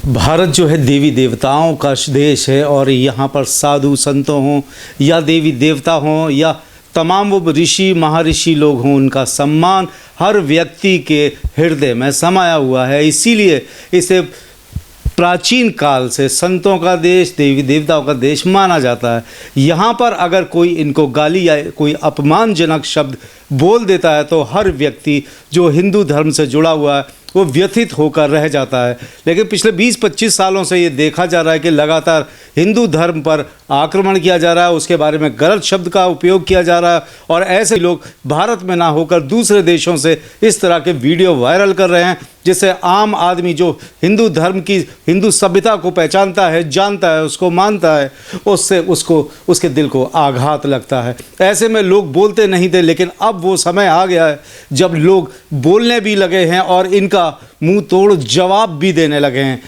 भारत जो है देवी देवताओं का देश है और यहाँ पर साधु संतों हों या देवी देवता हों या तमाम वो ऋषि महर्षि लोग हों, उनका सम्मान हर व्यक्ति के हृदय में समाया हुआ है। इसीलिए इसे प्राचीन काल से संतों का देश, देवी देवताओं का देश माना जाता है। यहाँ पर अगर कोई इनको गाली या कोई अपमानजनक शब्द बोल देता है तो हर व्यक्ति जो हिंदू धर्म से जुड़ा हुआ है वो व्यथित होकर रह जाता है। लेकिन पिछले 20-25 सालों से ये देखा जा रहा है कि लगातार हिंदू धर्म पर आक्रमण किया जा रहा है, उसके बारे में गलत शब्द का उपयोग किया जा रहा है और ऐसे लोग भारत में ना होकर दूसरे देशों से इस तरह के वीडियो वायरल कर रहे हैं, जिससे आम आदमी जो हिंदू धर्म की, हिंदू सभ्यता को पहचानता है, जानता है, उसको मानता है, उससे उसके दिल को आघात लगता है। ऐसे में लोग बोलते नहीं थे, लेकिन अब वो समय आ गया है जब लोग बोलने भी लगे हैं और इनका मुंह तोड़ जवाब भी देने लगे हैं।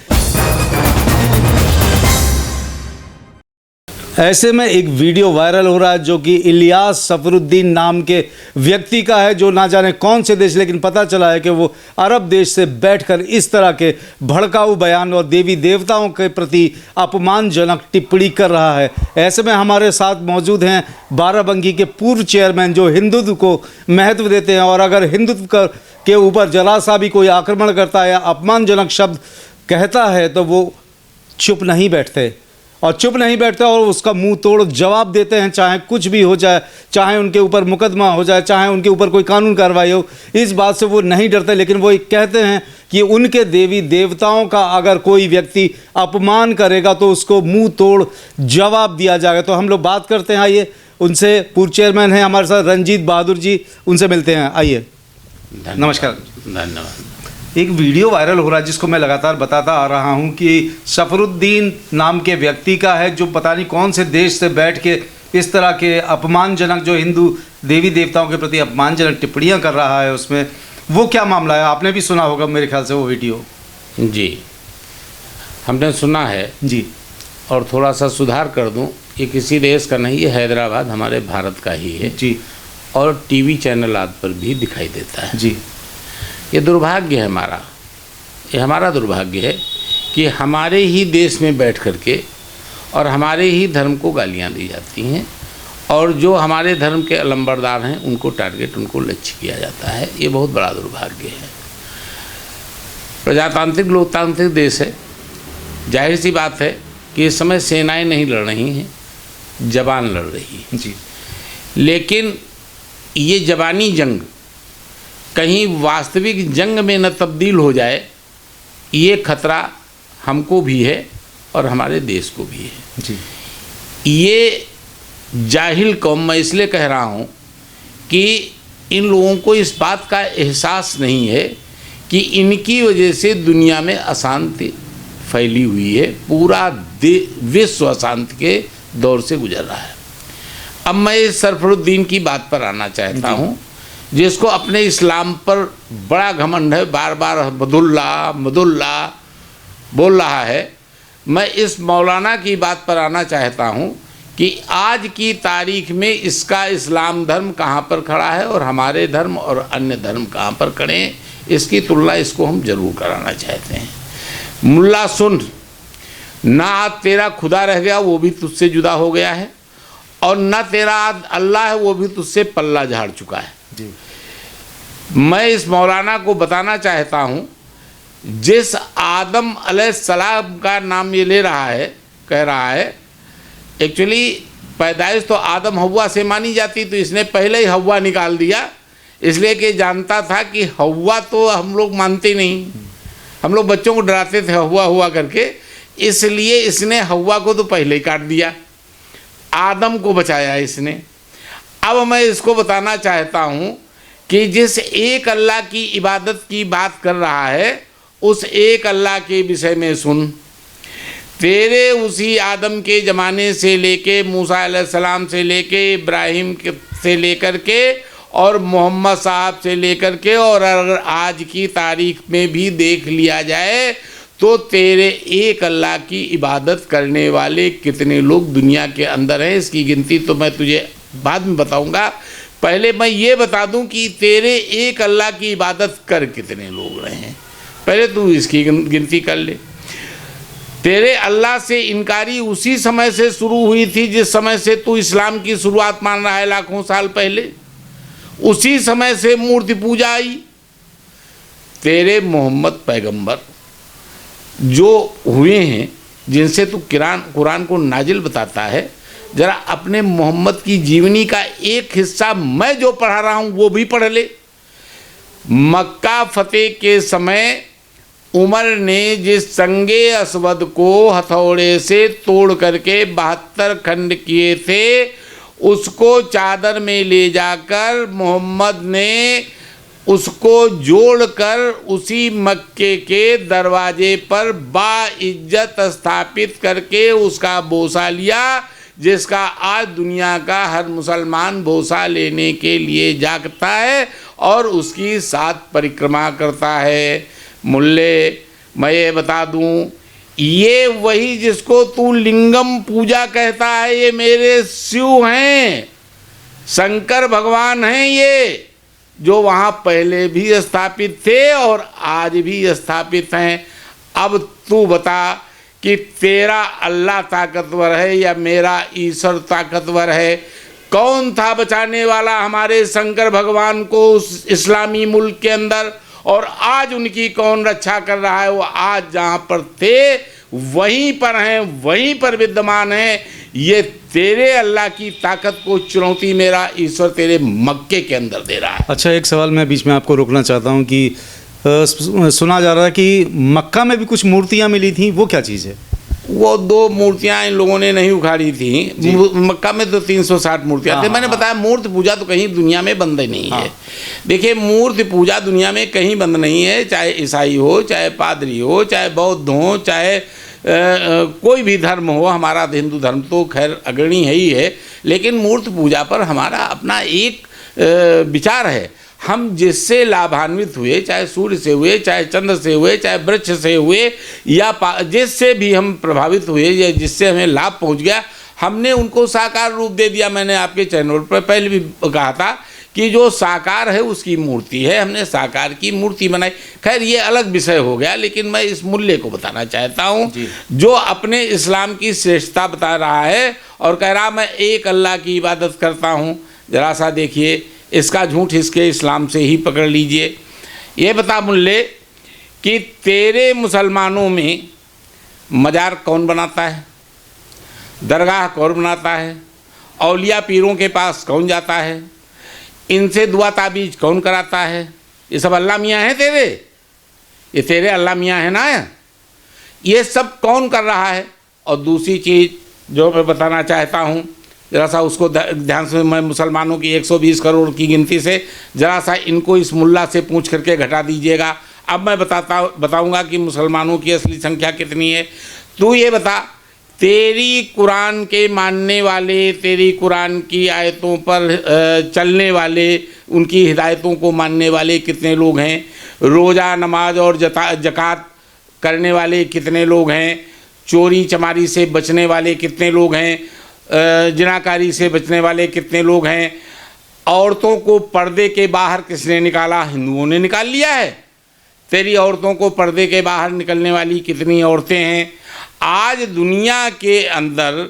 ऐसे में एक वीडियो वायरल हो रहा है जो कि इलियास सफरुद्दीन नाम के व्यक्ति का है, जो ना जाने कौन से देश, लेकिन पता चला है कि वो अरब देश से बैठकर इस तरह के भड़काऊ बयान और देवी देवताओं के प्रति अपमानजनक टिप्पणी कर रहा है। ऐसे में हमारे साथ मौजूद हैं बाराबंकी के पूर्व चेयरमैन जो हिंदुत्व को महत्व देते हैं, और अगर हिंदुत्व के ऊपर जरा सा भी कोई आक्रमण करता है या अपमानजनक शब्द कहता है तो वो चुप नहीं बैठते और उसका मुंह तोड़ जवाब देते हैं, चाहे कुछ भी हो जाए, चाहे उनके ऊपर मुकदमा हो जाए, चाहे उनके ऊपर कोई कानून कार्रवाई हो। इस बात से वो नहीं डरते, लेकिन वो कहते हैं कि उनके देवी देवताओं का अगर कोई व्यक्ति अपमान करेगा तो उसको मुंह तोड़ जवाब दिया जाएगा। तो हम लोग बात करते हैं, आइए उनसे। पूर्व चेयरमैन हैं हमारे साथ रंजीत बहादुर जी, उनसे मिलते हैं। आइए, नमस्कार। धन्यवाद। एक वीडियो वायरल हो रहा है जिसको मैं लगातार बताता आ रहा हूं कि सफरुद्दीन नाम के व्यक्ति का है, जो पता नहीं कौन से देश से बैठ के इस तरह के अपमानजनक, जो हिंदू देवी देवताओं के प्रति अपमानजनक टिप्पणियां कर रहा है। उसमें वो क्या मामला है? आपने भी सुना होगा मेरे ख्याल से वो वीडियो। जी, हमने सुना है जी। और थोड़ा सा सुधार कर दूं, ये किसी देश का नहीं, ये हैदराबाद हमारे भारत का ही है जी, और टीवी चैनल आदि पर भी दिखाई देता है जी। ये दुर्भाग्य है हमारा, ये हमारा दुर्भाग्य है कि हमारे ही देश में बैठ कर के और हमारे ही धर्म को गालियां दी जाती हैं, और जो हमारे धर्म के अलंबरदार हैं उनको टारगेट, उनको लक्ष्य किया जाता है। ये बहुत बड़ा दुर्भाग्य है। प्रजातांत्रिक लोकतांत्रिक देश है, जाहिर सी बात है कि इस समय सेनाएं नहीं लड़ रही हैं, जवान लड़ रही हैं जी। लेकिन ये जवानी जंग कहीं वास्तविक जंग में न तब्दील हो जाए, ये खतरा हमको भी है और हमारे देश को भी है जी। ये जाहिल कौम, मैं इसलिए कह रहा हूँ कि इन लोगों को इस बात का एहसास नहीं है कि इनकी वजह से दुनिया में अशांति फैली हुई है, पूरा विश्व अशांति के दौर से गुजर रहा है। अब मैं सफरुद्दीन की बात पर आना चाहता हूँ, जिसको अपने इस्लाम पर बड़ा घमंड है, बार बार मदुल्ला बोल रहा है। मैं इस मौलाना की बात पर आना चाहता हूँ कि आज की तारीख में इसका इस्लाम धर्म कहाँ पर खड़ा है और हमारे धर्म और अन्य धर्म कहाँ पर खड़े हैं, इसकी तुलना इसको हम जरूर कराना चाहते हैं। मुल्ला सुन, ना आज तेरा खुदा रह गया, वो भी तुझसे जुदा हो गया है, और ना तेरा अल्लाह है, वो भी तुझसे पल्ला झाड़ चुका है जी। मैं इस मौलाना को बताना चाहता हूँ, जिस आदम अलैहिस्सलाम का नाम ये ले रहा है, कह रहा है, एक्चुअली पैदाइश तो आदम हव्वा से मानी जाती, तो इसने पहले ही हव्वा निकाल दिया, इसलिए कि जानता था कि हव्वा तो हम लोग मानते नहीं, हम लोग बच्चों को डराते थे हव्वा हुआ करके, इसलिए इसने हव्वा को तो पहले ही काट दिया, आदम को बचाया इसने। अब मैं इसको बताना चाहता हूँ कि जिस एक अल्लाह की इबादत की बात कर रहा है, उस एक अल्लाह के विषय में सुन। तेरे उसी आदम के ज़माने से लेके, मूसा अलैहिस्सलाम से लेके, इब्राहिम से लेकर के और मोहम्मद साहब से लेकर के, और अगर आज की तारीख में भी देख लिया जाए तो तेरे एक अल्लाह की इबादत करने वाले कितने लोग दुनिया के अंदर हैं, इसकी गिनती तो मैं तुझे बाद में बताऊंगा। पहले मैं ये बता दूं कि तेरे एक अल्लाह की इबादत कर कितने लोग रहे हैं, पहले तू इसकी गिनती कर ले। तेरे अल्लाह से इनकारी उसी समय से शुरू हुई थी जिस समय से तू इस्लाम की शुरुआत मान रहा है, लाखों साल पहले। उसी समय से मूर्ति पूजा आई। तेरे मोहम्मद पैगंबर जो हुए हैं, जिनसे तू कुरान को नाजिल बताता है, जरा अपने मोहम्मद की जीवनी का एक हिस्सा मैं जो पढ़ा रहा हूँ वो भी पढ़ ले। मक्का फतेह के समय उमर ने जिस संगे असवद को हथौड़े से तोड़ करके 72 खंड किए थे, उसको चादर में ले जाकर मोहम्मद ने उसको जोड़कर उसी मक्के के दरवाजे पर बाइज्जत स्थापित करके उसका बोसा लिया, जिसका आज दुनिया का हर मुसलमान बोसा लेने के लिए जागता है और उसकी 7 परिक्रमा करता है। मुल्ले, मैं ये बता दूं, ये वही जिसको तू लिंगम पूजा कहता है, ये मेरे शिव हैं, शंकर भगवान हैं, ये जो वहाँ पहले भी स्थापित थे और आज भी स्थापित हैं। अब तू बता कि तेरा अल्लाह ताकतवर है या मेरा ईश्वर ताकतवर है? कौन था बचाने वाला हमारे शंकर भगवान को उस इस्लामी मुल्क के अंदर, और आज उनकी कौन रक्षा कर रहा है? वो आज जहाँ पर थे वहीं पर हैं, वहीं पर विद्यमान हैं। ये तेरे अल्लाह की ताकत को चुनौती मेरा ईश्वर तेरे मक्के के अंदर दे रहा है। अच्छा, एक सवाल मैं बीच में आपको रोकना चाहता हूँ कि सुना जा रहा है कि मक्का में भी कुछ मूर्तियाँ मिली थी, वो क्या चीज़ है? वो 2 मूर्तियाँ इन लोगों ने नहीं उखाड़ी थी। मक्का में तो 360 मूर्तियाँ थे। मैंने बताया मूर्ति पूजा तो कहीं दुनिया में बंद नहीं है। देखिए, मूर्ति पूजा दुनिया में कहीं बंद नहीं है, चाहे ईसाई हो, चाहे पादरी हो, चाहे बौद्ध हो, चाहे कोई भी धर्म हो। हमारा हिंदू धर्म तो खैर अग्रणी है ही है, लेकिन मूर्ति पूजा पर हमारा अपना एक विचार है। हम जिससे लाभान्वित हुए, चाहे सूर्य से हुए, चाहे चंद्र से हुए, चाहे वृक्ष से हुए, या जिससे भी हम प्रभावित हुए या जिससे हमें लाभ पहुंच गया, हमने उनको साकार रूप दे दिया। मैंने आपके चैनल पर पहले भी कहा था कि जो साकार है उसकी मूर्ति है, हमने साकार की मूर्ति बनाई। खैर ये अलग विषय हो गया, लेकिन मैं इस मूल्य को बताना चाहता हूँ जो अपने इस्लाम की श्रेष्ठता बता रहा है और कह रहा मैं एक अल्लाह की इबादत करता हूँ। जरा सा देखिए, इसका झूठ इसके इस्लाम से ही पकड़ लीजिए। ये बता मुल्ले कि तेरे मुसलमानों में मजार कौन बनाता है, दरगाह कौन बनाता है, औलिया पीरों के पास कौन जाता है, इनसे दुआ ताबीज कौन कराता है? ये सब अल्लाह मियाँ हैं तेरे, ये तेरे अल्लाह मियाँ हैं ना। ये सब कौन कर रहा है? और दूसरी चीज़ जो मैं बताना चाहता हूँ, ज़रा सा उसको ध्यान से, मैं मुसलमानों की 120 करोड़ की गिनती से ज़रा सा इनको इस मुल्ला से पूछ करके घटा दीजिएगा। अब मैं बताऊंगा कि मुसलमानों की असली संख्या कितनी है। तू ये बता, तेरी कुरान के मानने वाले, तेरी कुरान की आयतों पर चलने वाले, उनकी हिदायतों को मानने वाले कितने लोग हैं? रोज़ा, नमाज और ज़कात करने वाले कितने लोग हैं? चोरी चमारी से बचने वाले कितने लोग हैं? जिनाकारी से बचने वाले कितने लोग हैं? औरतों को पर्दे के बाहर किसने निकाला? हिंदुओं ने निकाल लिया है। तेरी औरतों को पर्दे के बाहर निकलने वाली कितनी औरतें हैं? आज दुनिया के अंदर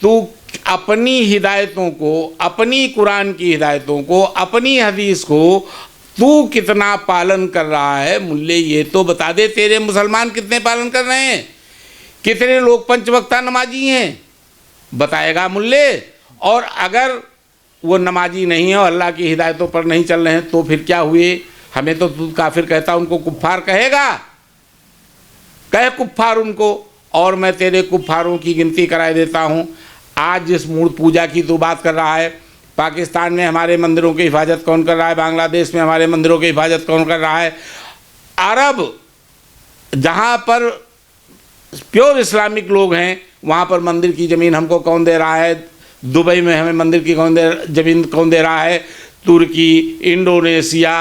तू अपनी हिदायतों को, अपनी कुरान की हिदायतों को, अपनी हदीस को तू कितना पालन कर रहा है? मुल्ले ये तो बता दे, तेरे मुसलमान कितने पालन कर रहे हैं? कितने लोग पंचवक्ता नमाजी हैं? बताएगा मुल्ले। और अगर वो नमाजी नहीं है और अल्लाह की हिदायतों पर नहीं चल रहे हैं तो फिर क्या हुए? हमें तो तू काफिर कहता, उनको कुफ्फार कहेगा? कह कुफ्फार उनको। और मैं तेरे कुफ्फारों की गिनती कराए देता हूँ। आज जिस मूर्ति पूजा की तू बात कर रहा है, पाकिस्तान में हमारे मंदिरों की हिफाजत कौन कर रहा है? बांग्लादेश में हमारे मंदिरों की हिफाजत कौन कर रहा है? अरब जहाँ पर प्योर इस्लामिक लोग हैं, वहाँ पर मंदिर की ज़मीन हमको कौन दे रहा है? दुबई में हमें मंदिर की ज़मीन कौन दे रहा है? तुर्की, इंडोनेशिया।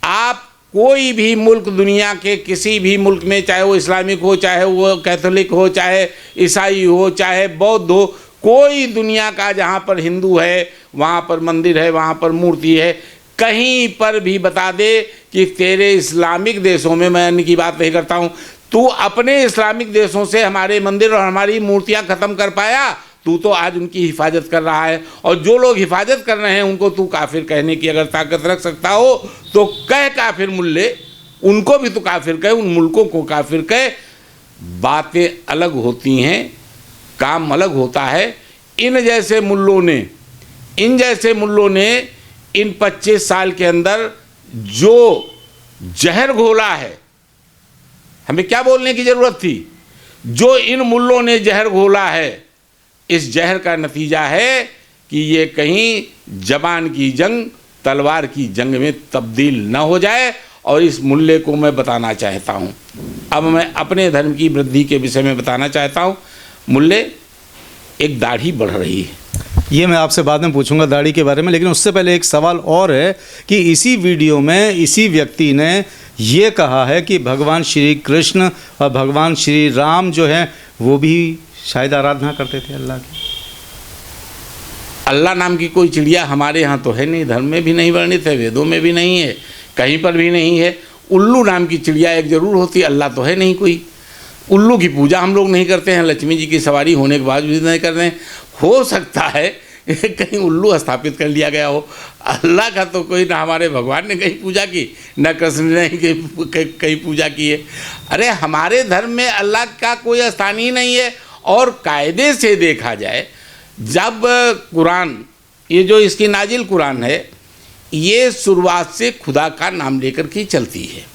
आप कोई भी मुल्क, दुनिया के किसी भी मुल्क में, चाहे वो इस्लामिक हो, चाहे वो कैथोलिक हो, चाहे ईसाई हो, चाहे बौद्ध हो, कोई दुनिया का जहाँ पर हिंदू है वहाँ पर मंदिर है, वहाँ पर मूर्ति है। कहीं पर भी बता दे कि तेरे इस्लामिक देशों में, मैं इनकी बात नहीं करता हूँ, तू अपने इस्लामिक देशों से हमारे मंदिर और हमारी मूर्तियां खत्म कर पाया? तू तो आज उनकी हिफाजत कर रहा है, और जो लोग हिफाजत कर रहे हैं उनको तू काफिर कहने की अगर ताकत रख सकता हो तो कह काफिर मुल्ले, उनको भी तू काफिर कह, उन मुल्कों को काफिर कह। बातें अलग होती हैं, काम अलग होता है। इन जैसे मुल्लों ने इन 25 साल के अंदर जो जहर घोला है, हमें क्या बोलने की ज़रूरत थी? जो इन मुल्लों ने जहर घोला है, इस जहर का नतीजा है कि ये कहीं जबान की जंग तलवार की जंग में तब्दील न हो जाए। और इस मुल्ले को मैं बताना चाहता हूँ, अब मैं अपने धर्म की वृद्धि के विषय में बताना चाहता हूँ। मुल्ले, एक दाढ़ी बढ़ रही है। ये मैं आपसे बाद में पूछूंगा दाढ़ी के बारे में, लेकिन उससे पहले एक सवाल और है कि इसी वीडियो में इसी व्यक्ति ने ये कहा है कि भगवान श्री कृष्ण और भगवान श्री राम जो हैं वो भी शायद आराधना करते थे अल्लाह की। अल्लाह नाम की कोई चिड़िया हमारे यहाँ तो है नहीं, धर्म में भी नहीं वर्णित है, वेदों में भी नहीं है, कहीं पर भी नहीं है। उल्लू नाम की चिड़िया एक जरूर होती है, अल्लाह तो है नहीं कोई। उल्लू की पूजा हम लोग नहीं करते हैं, लक्ष्मी जी की सवारी होने के बाद भी नहीं करते हैं। हो सकता है कहीं उल्लू स्थापित कर लिया गया हो। अल्लाह का तो कोई, ना हमारे भगवान ने कहीं पूजा की, ना कृष्ण ने कहीं पूजा की है। अरे हमारे धर्म में अल्लाह का कोई स्थान ही नहीं है। और कायदे से देखा जाए, जब कुरान, ये जो इसकी नाजिल कुरान है, ये शुरुआत से खुदा का नाम लेकर के चलती है।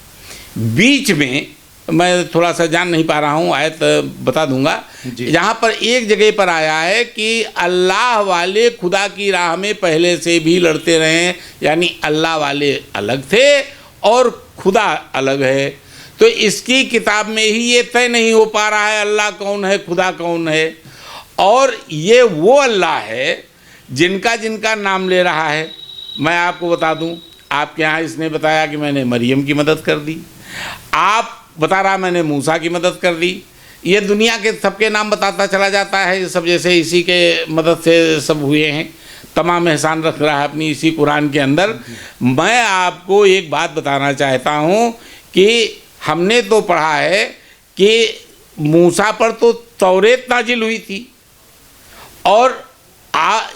बीच में मैं थोड़ा सा जान नहीं पा रहा हूँ, आयत बता दूंगा, जहाँ पर एक जगह पर आया है कि अल्लाह वाले खुदा की राह में पहले से भी लड़ते रहे हैं, यानी अल्लाह वाले अलग थे और खुदा अलग है। तो इसकी किताब में ही ये तय नहीं हो पा रहा है अल्लाह कौन है, खुदा कौन है। और ये वो अल्लाह है जिनका जिनका नाम ले रहा है। मैं आपको बता दूं, आपके यहाँ इसने बताया कि मैंने मरियम की मदद कर दी, आप बता रहा मैंने मूसा की मदद कर दी। ये दुनिया के सबके नाम बताता चला जाता है, ये सब जैसे इसी के मदद से सब हुए हैं, तमाम एहसान रख रहा है अपनी इसी कुरान के अंदर। मैं आपको एक बात बताना चाहता हूँ कि हमने तो पढ़ा है कि मूसा पर तो तौरेत नाजिल हुई थी, और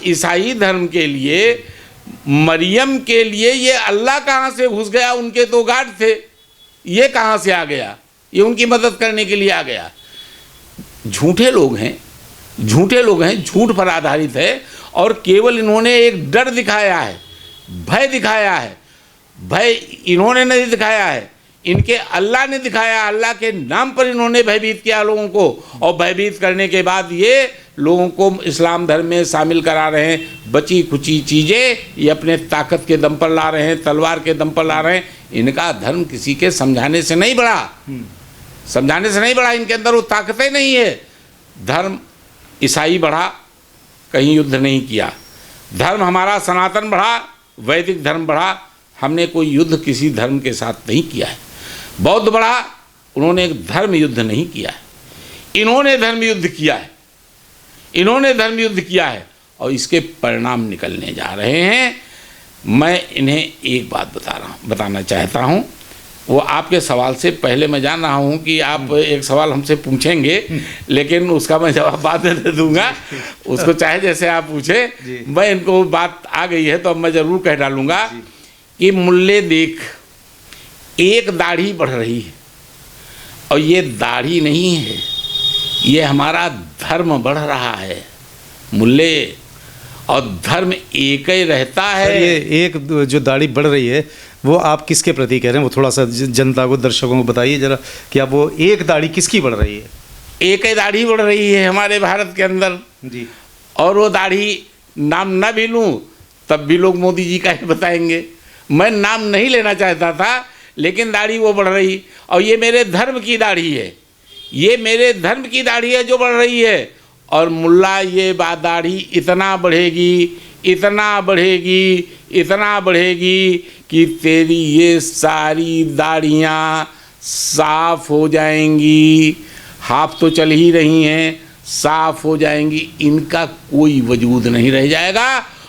ईसाई धर्म के लिए मरियम के लिए ये अल्लाह कहाँ से घुस गया? उनके तो गार्ड थे, ये कहाँ से आ गया? ये उनकी मदद करने के लिए आ गया। झूठे लोग हैं, झूठ पर आधारित है, और केवल इन्होंने एक डर दिखाया है, भय दिखाया है। भय इन्होंने नहीं दिखाया है, इनके अल्लाह ने दिखाया। अल्लाह के नाम पर इन्होंने भयभीत किया लोगों को, और भयभीत करने के बाद ये लोगों को इस्लाम धर्म में शामिल करा रहे हैं। बची खुची चीज़ें ये अपने ताकत के दम पर ला रहे हैं, तलवार के दम पर ला रहे हैं। इनका धर्म किसी के समझाने से नहीं बढ़ा, समझाने से नहीं बढ़ा, इनके अंदर वो ताकतें नहीं है। धर्म ईसाई बढ़ा, कहीं युद्ध नहीं किया। धर्म हमारा सनातन बढ़ा, वैदिक धर्म बढ़ा, हमने कोई युद्ध किसी धर्म के साथ नहीं किया है। बौद्ध बढ़ा, उन्होंने एक धर्म युद्ध नहीं किया है। इन्होंने धर्म युद्ध किया है, इन्होंने धर्म युद्ध किया है, और इसके परिणाम निकलने जा रहे हैं। मैं इन्हें एक बात बताना चाहता हूँ। वो आपके सवाल से पहले मैं जान रहा हूँ कि आप एक सवाल हमसे पूछेंगे, लेकिन उसका मैं जवाब बाद में दे दूँगा, उसको चाहे जैसे आप पूछे। मैं इनको बात आ गई है तो अब मैं ज़रूर कह डालूँगा कि मुल्ले देख, एक दाढ़ी बढ़ रही है, और ये दाढ़ी नहीं है, ये हमारा धर्म बढ़ रहा है मुल्ले। और धर्म एक ही रहता है। ये एक जो दाढ़ी बढ़ रही है वो आप किसके प्रति कह रहे हैं? वो थोड़ा सा जनता को, दर्शकों को बताइए जरा कि आप वो एक दाढ़ी किसकी बढ़ रही है? एक ही दाढ़ी बढ़ रही है हमारे भारत के अंदर जी। और वो दाढ़ी नाम न भी लूँ तब भी लोग मोदी जी का ही बताएंगे। मैं नाम नहीं लेना चाहता था, लेकिन दाढ़ी वो बढ़ रही, और ये मेरे धर्म की दाढ़ी है, ये मेरे धर्म की दाढ़ी है जो बढ़ रही है। और मुल्ला ये दाढ़ी इतना बढ़ेगी, इतना बढ़ेगी, इतना बढ़ेगी कि तेरी ये सारी दाढ़ियाँ साफ हो जाएंगी। हाफ तो चल ही रही हैं, साफ हो जाएंगी, इनका कोई वजूद नहीं रह जाएगा।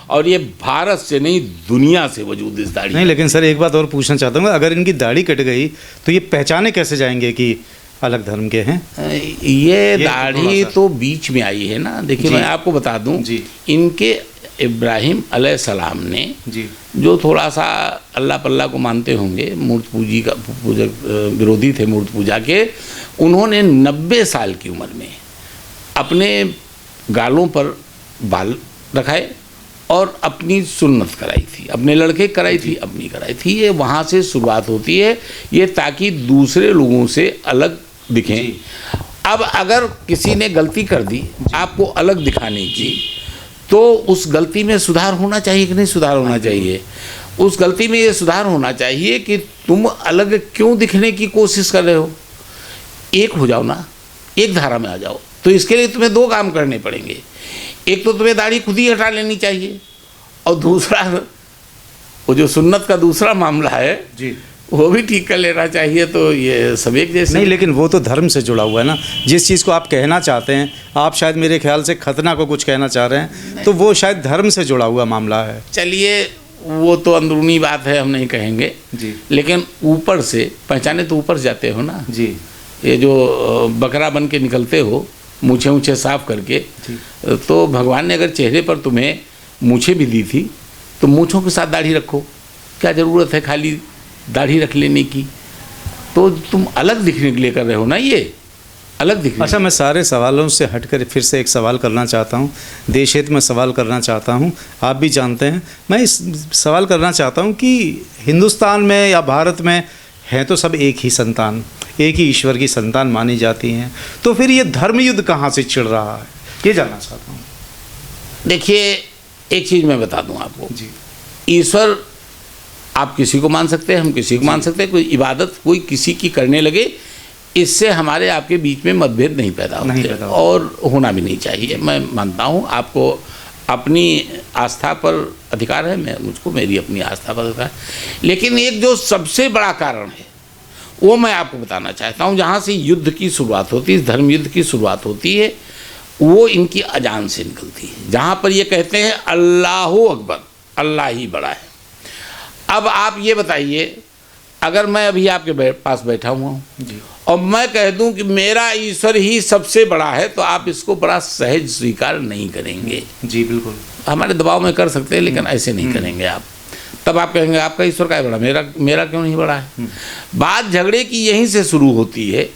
और ये भारत से नहीं, दुनिया से वजूद इस दाढ़ी नहीं। लेकिन सर एक बात और पूछना चाहता हूँ, अगर इनकी दाढ़ी कट गई तो ये पहचाने कैसे जाएंगे कि अलग धर्म के हैं। ये थोड़ा दाढ़ी सा। तो बीच में आई है ना। देखिए जी। मैं आपको बता दूं, जी। इनके इब्राहिम अलैहिस्सलाम ने जी जो थोड़ा सा अल्लाह पल्ला को मानते होंगे, मूर्त पूजी का पूजक विरोधी थे मूर्त पूजा के, उन्होंने 90 साल की उम्र में अपने गालों पर बाल रखाए और अपनी सुन्नत कराई थी। अपने लड़के कराई थी, अपनी कराई थी। ये वहाँ से शुरुआत होती है, ये ताकि दूसरे लोगों से अलग दिखें। अब अगर किसी ने गलती कर दी आपको अलग दिखाने की, तो उस गलती में सुधार होना चाहिए कि नहीं सुधार होना चाहिए? उस गलती में ये सुधार होना चाहिए कि तुम अलग क्यों दिखने की कोशिश कर रहे हो? एक हो जाओ ना, एक धारा में आ जाओ। तो इसके लिए तुम्हें 2 काम करने पड़ेंगे। एक तो तुम्हें दाढ़ी खुद ही हटा लेनी चाहिए, और दूसरा वो जो सुन्नत का दूसरा मामला है जी वो भी ठीक कर लेना चाहिए। तो ये सब एक जैसे नहीं, लेकिन वो तो धर्म से जुड़ा हुआ है ना। जिस चीज़ को आप कहना चाहते हैं, आप शायद मेरे ख्याल से खतना को कुछ कहना चाह रहे हैं, तो वो शायद धर्म से जुड़ा हुआ मामला है। चलिए वो तो अंदरूनी बात है, हम नहीं कहेंगे जी लेकिन ऊपर से पहचाने तो ऊपर जाते हो ना। जी ये जो बकरा बन के निकलते हो मूछें ऊँचे साफ करके, तो भगवान ने अगर चेहरे पर तुम्हें मूछें भी दी थी तो मूछों के साथ दाढ़ी रखो। क्या ज़रूरत है खाली दाढ़ी रख लेने की? तो तुम अलग दिखने के लिए कर रहे हो ना, ये अलग दिखने। अच्छा, मैं सारे सवालों से हटकर फिर से एक सवाल करना चाहता हूँ, देश हित में सवाल करना चाहता हूँ। आप भी जानते हैं, मैं इस सवाल करना चाहता हूँ कि हिंदुस्तान में या भारत में हैं तो सब एक ही संतान, एक ही ईश्वर की संतान मानी जाती हैं, तो फिर ये धर्म युद्ध कहाँ से छिड़ रहा है, ये जानना चाहता हूँ। देखिए एक चीज़ मैं बता दूं आपको जी। ईश्वर आप किसी को मान सकते हैं, हम किसी को मान सकते हैं। कोई इबादत कोई किसी की करने लगे, इससे हमारे आपके बीच में मतभेद नहीं पैदा होते और होना भी नहीं चाहिए। मैं मानता हूँ आपको अपनी आस्था पर अधिकार है, मुझको मेरी अपनी आस्था पर अधिकार है। लेकिन एक जो सबसे बड़ा कारण है वो मैं आपको बताना चाहता हूँ। जहाँ से युद्ध की शुरुआत होती है, धर्म युद्ध की शुरुआत होती है, वो इनकी अजान से निकलती है। जहाँ पर ये कहते हैं अल्लाहु अकबर, अल्लाह ही बड़ा है। अब आप ये बताइए, अगर मैं अभी आपके पास बैठा हुआ हूँ और मैं कह दूं कि मेरा ईश्वर ही सबसे बड़ा है, तो आप इसको बड़ा सहज स्वीकार नहीं करेंगे। जी बिल्कुल, हमारे दबाव में कर सकते हैं, लेकिन ऐसे नहीं करेंगे आप। तब आप कहेंगे आपका ईश्वर का है बड़ा, मेरा क्यों नहीं बड़ा है? बात झगड़े की यहीं से शुरू होती है।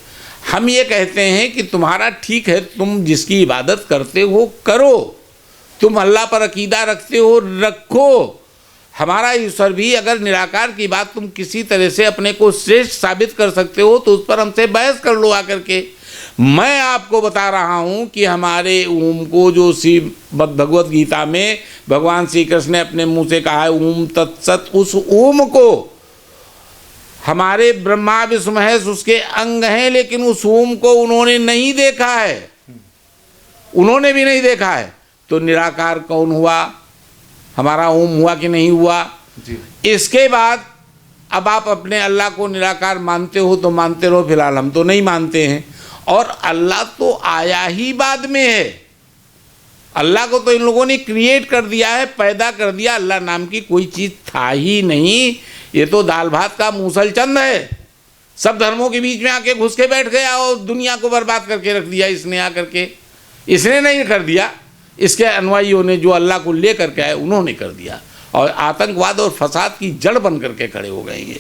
हम ये कहते हैं कि तुम्हारा ठीक है, तुम जिसकी इबादत करते हो करो, तुम अल्लाह पर अकीदा रखते हो रखो। हमारा ईश्वर भी अगर निराकार की बात तुम किसी तरह से अपने को श्रेष्ठ साबित कर सकते हो तो उस पर हमसे बहस कर लो आकर के। मैं आपको बता रहा हूँ कि हमारे ओम को जो भगवत गीता में भगवान श्री कृष्ण ने अपने मुँह से कहा है ओम तत्सत, उस ओम को हमारे ब्रह्मा विष्णु महेश उसके अंग हैं, लेकिन उस ओम को उन्होंने नहीं देखा है, उन्होंने भी नहीं देखा है। तो निराकार कौन हुआ? हमारा ओम हुआ कि नहीं हुआ? जी। इसके बाद अब आप अपने अल्लाह को निराकार मानते हो तो मानते रहो, फिलहाल हम तो नहीं मानते हैं। और अल्लाह तो आया ही बाद में है। अल्लाह को तो इन लोगों ने क्रिएट कर दिया है, पैदा कर दिया। अल्लाह नाम की कोई चीज़ था ही नहीं। ये तो दाल भात का मूसलचंद है, सब धर्मों के बीच में आके घुस के बैठ गया और दुनिया को बर्बाद करके रख दिया इसने आकर के। इसने नहीं कर दिया, इसके अनुयायियों ने जो अल्लाह को ले करके आए उन्होंने कर दिया, और आतंकवाद और फसाद की जड़ बन करके खड़े हो गए ये।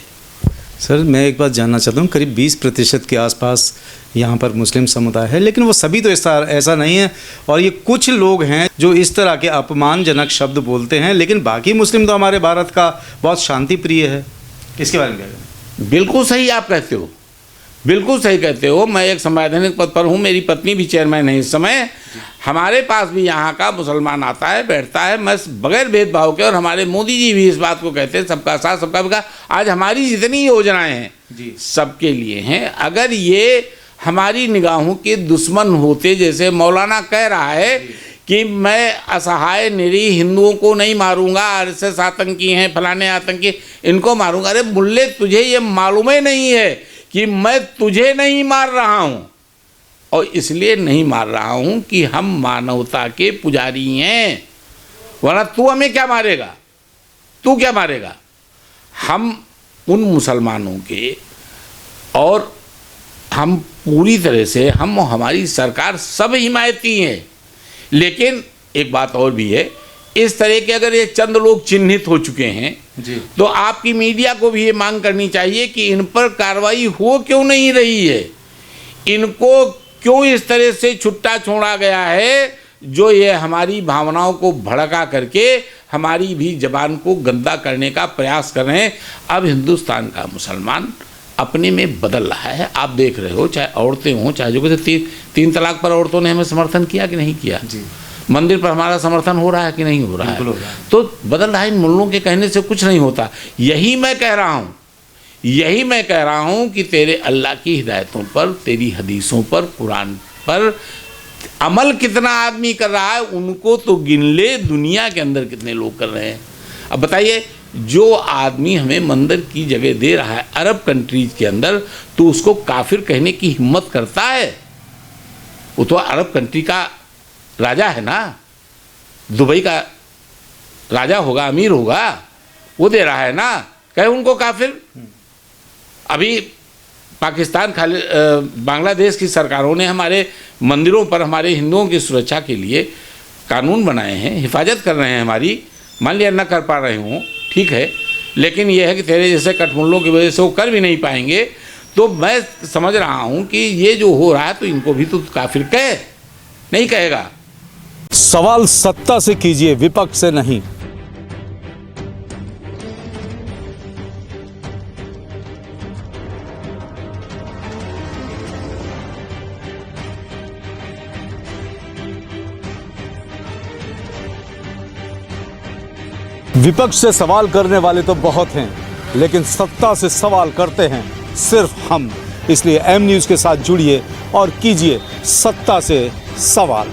सर मैं एक बात जानना चाहता हूँ, करीब 20% के आसपास यहाँ पर मुस्लिम समुदाय है, लेकिन वो सभी तो ऐसा नहीं है, और ये कुछ लोग हैं जो इस तरह के अपमानजनक शब्द बोलते हैं, लेकिन बाकी मुस्लिम तो हमारे भारत का बहुत शांति प्रिय है। इसके बारे में क्या कहें? बिल्कुल सही आप कहते हो, बिल्कुल सही कहते हो। मैं एक संवैधानिक पद पर हूँ, मेरी पत्नी भी चेयरमैन है इस समय। हमारे पास भी यहाँ का मुसलमान आता है, बैठता है, मैं बगैर भेदभाव के, और हमारे मोदी जी भी इस बात को कहते हैं सबका साथ सबका विकास। आज हमारी जितनी योजनाएं हैं सबके लिए हैं। अगर ये हमारी निगाहों के दुश्मन होते, जैसे मौलाना कह रहा है कि मैं असहाय निरीह हिंदुओं को नहीं मारूंगा, आरएसएस आतंकी हैं, फलाने आतंकी, इनको मारूंगा। अरे मुल्ले, तुझे ये मालूम ही नहीं है कि मैं तुझे नहीं मार रहा हूँ, और इसलिए नहीं मार रहा हूँ कि हम मानवता के पुजारी हैं, वरना तू हमें क्या मारेगा? तू क्या मारेगा? हम उन मुसलमानों के और हम पूरी तरह से, हम हमारी सरकार सब हिमायती हैं, लेकिन एक बात और भी है, इस तरह के अगर ये चंद लोग चिन्हित हो चुके हैं जी, तो आपकी मीडिया को भी ये मांग करनी चाहिए कि इन पर कार्रवाई हो क्यों नहीं रही है, इनको क्यों इस तरह से छुट्टा छोड़ा गया है, जो ये हमारी भावनाओं को भड़का करके हमारी भी जबान को गंदा करने का प्रयास कर रहे हैं। अब हिंदुस्तान का मुसलमान अपने में बदल रहा है। आप देख रहे हो, चाहे औरतें हों, चाहे जो कहते तीन तलाक पर औरतों ने हमें समर्थन किया कि नहीं किया जी, मंदिर पर हमारा समर्थन हो रहा है कि नहीं हो रहा है, तो बदल रहा है। इन मुल्लों के कहने से कुछ नहीं होता। यही मैं कह रहा हूँ कि तेरे अल्लाह की हिदायतों पर, तेरी हदीसों पर, कुरान पर अमल कितना आदमी कर रहा है, उनको तो गिन ले, दुनिया के अंदर कितने लोग कर रहे हैं। अब बताइए, जो आदमी हमें मंदिर की जगह दे रहा है अरब कंट्रीज के अंदर, तो उसको काफिर कहने की हिम्मत करता है? वो तो अरब कंट्री का राजा है ना, दुबई का राजा होगा, अमीर होगा, वो दे रहा है ना, कहे उनको काफिर? अभी पाकिस्तान, खाली बांग्लादेश की सरकारों ने हमारे मंदिरों पर हमारे हिंदुओं की सुरक्षा के लिए कानून बनाए हैं, हिफाजत कर रहे हैं हमारी। मान लिया न कर पा रहे हों, ठीक है, लेकिन यह है कि तेरे जैसे कटमुल्लों की वजह से वो कर भी नहीं पाएंगे। तो मैं समझ रहा हूँ कि ये जो हो रहा है, तो इनको भी तो काफिर कहे, नहीं कहेगा। सवाल सत्ता से कीजिए, विपक्ष से नहीं। विपक्ष से सवाल करने वाले तो बहुत हैं, लेकिन सत्ता से सवाल करते हैं सिर्फ हम। इसलिए एम न्यूज़ के साथ जुड़िए और कीजिए सत्ता से सवाल।